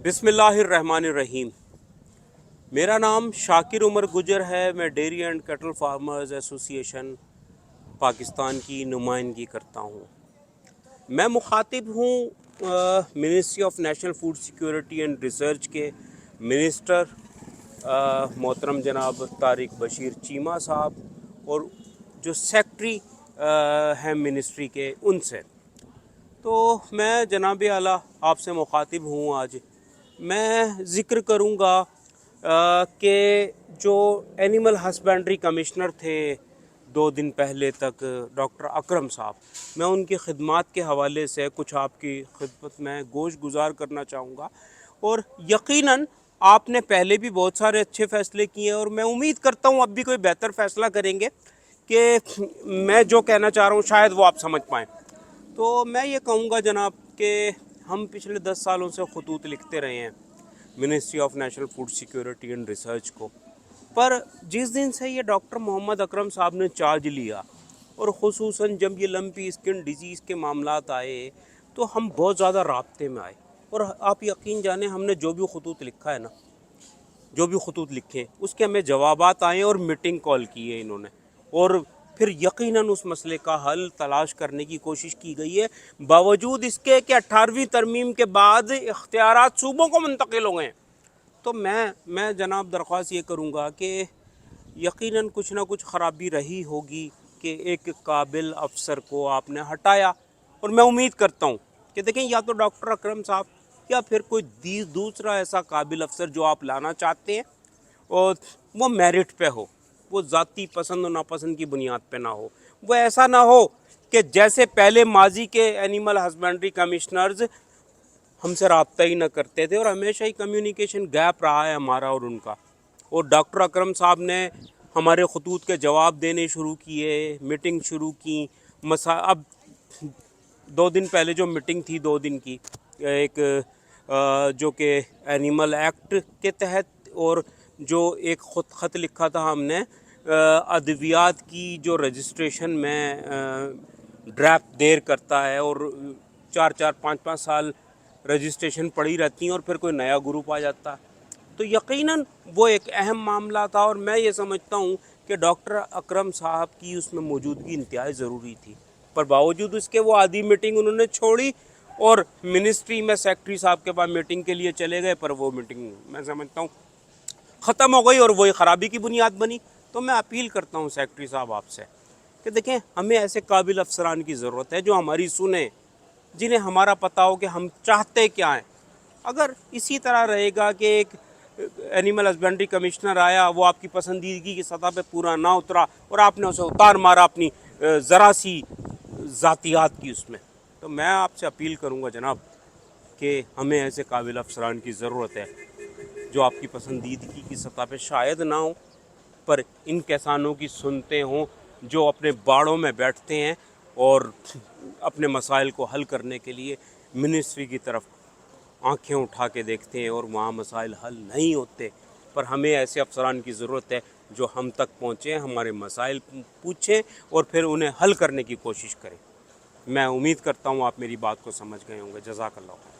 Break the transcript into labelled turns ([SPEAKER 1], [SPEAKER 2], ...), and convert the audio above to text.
[SPEAKER 1] बिस्मिल्लाहिर्रहमानिर्रहीम। मेरा नाम शाकिर उमर गुजर है। मैं dairy and cattle farmers association Pakistan की नुमाइंदगी करता हूँ। मैं मुखातिब हूँ ministry of national food security and research के मिनिस्टर मोहतरम जनाब तारिक बशीर चीमा साहब और जो सेक्रेटरी हैं मिनिस्ट्री के, उनसे। तो मैं जनाब आला आपसे मुखातिब हूँ। आज मैं ज़िक्र करूँगा कि जो एनिमल हस्बेंड्री कमिश्नर थे 2 दिन पहले तक, डॉक्टर अकरम साहब, मैं उनकी खिदमात के हवाले से कुछ आपकी खिदमत में गोश गुजार करना चाहूँगा। और यकीनन आपने पहले भी बहुत सारे अच्छे फ़ैसले किए और मैं उम्मीद करता हूँ अब भी कोई बेहतर फ़ैसला करेंगे कि मैं जो कहना चाह रहा हूँ शायद वो आप समझ पाएँ। तो मैं ये कहूँगा जनाब कि हम पिछले 10 सालों से खतूत लिखते रहे हैं ministry of national food security and research को, पर जिस दिन से ये डॉक्टर मोहम्मद अकरम साहब ने चार्ज लिया और ख़ुसूसन जब ये लंपी स्किन डिजीज़ के मामलात आए तो हम बहुत ज़्यादा राब्ते में आए। और आप यकीन जाने, हमने जो भी खतूत लिखा है ना, जो भी खतूत लिखे उसके हमें जवाबात आए और मीटिंग कॉल की है इन्होंने, और फिर यकीनन उस मसले का हल तलाश करने की कोशिश की गई है, बावजूद इसके कि 18वीं तरमीम के बाद इख्तियारात सूबों को मुंतकिल हो गए। तो मैं जनाब दरख्वास्त ये करूँगा कि यकीनन कुछ ना कुछ ख़राबी रही होगी कि एक काबिल अफसर को आपने हटाया। और मैं उम्मीद करता हूँ कि देखें, या तो डॉक्टर अकरम साहब या फिर कोई दूसरा ऐसा काबिल अफसर जो आप लाना चाहते हैं और वो मेरिट पे हो, वो ज़ाती पसंद और नापसंद की बुनियाद पे ना हो। वो ऐसा ना हो कि जैसे पहले माजी के एनिमल हस्बेंड्री कमिश्नर्स हमसे रब्ता ही ना करते थे और हमेशा ही कम्युनिकेशन गैप रहा है हमारा और उनका। और डॉक्टर अकरम साहब ने हमारे खतूत के जवाब देने शुरू किए, मीटिंग शुरू की। अब 2 दिन पहले जो मीटिंग थी 2 दिन की, एक जो कि एनिमल एक्ट के तहत, और जो एक ख़त लिखा था हमने अद्वियात की जो रजिस्ट्रेशन में ड्राफ्ट देर करता है और 4-4, 5-5 साल रजिस्ट्रेशन पड़ी रहती हैं और फिर कोई नया ग्रुप आ जाता है। तो यकीनन वो एक अहम मामला था और मैं ये समझता हूँ कि डॉक्टर अकरम साहब की उसमें मौजूदगी इंतहाई ज़रूरी थी, पर बावजूद उसके वो आधी मीटिंग उन्होंने छोड़ी और मिनिस्ट्री में सेक्रेटरी साहब के पास मीटिंग के लिए चले गए। पर वो मीटिंग मैं समझता हूँ ख़त्म हो गई और वही ख़राबी की बुनियाद बनी। तो मैं अपील करता हूँ सेक्रेटरी साहब आपसे कि देखें, हमें ऐसे काबिल अफसरान की ज़रूरत है जो हमारी सुने, जिन्हें हमारा पता हो कि हम चाहते क्या हैं। अगर इसी तरह रहेगा कि एक एनिमल हस्बेंड्री कमिश्नर आया, वो आपकी पसंदीदगी की सतह पे पूरा ना उतरा और आपने उसे उतार मारा अपनी ज़रा सी ज़ातियात की उसमें, तो मैं आपसे अपील करूँगा जनाब कि हमें ऐसे काबिल अफसरान की ज़रूरत है जो आपकी पसंदीदगी की सतह पे शायद ना हो, पर इन किसानों की सुनते हों, जो अपने बाड़ों में बैठते हैं और अपने मसाइल को हल करने के लिए मिनिस्ट्री की तरफ आंखें उठा के देखते हैं और वहाँ मसाइल हल नहीं होते। पर हमें ऐसे अफसरान की ज़रूरत है जो हम तक पहुँचें, हमारे मसाइल पूछें और फिर उन्हें हल करने की कोशिश करें। मैं उम्मीद करता हूँ आप मेरी बात को समझ गए होंगे। जज़ाकल्लाह।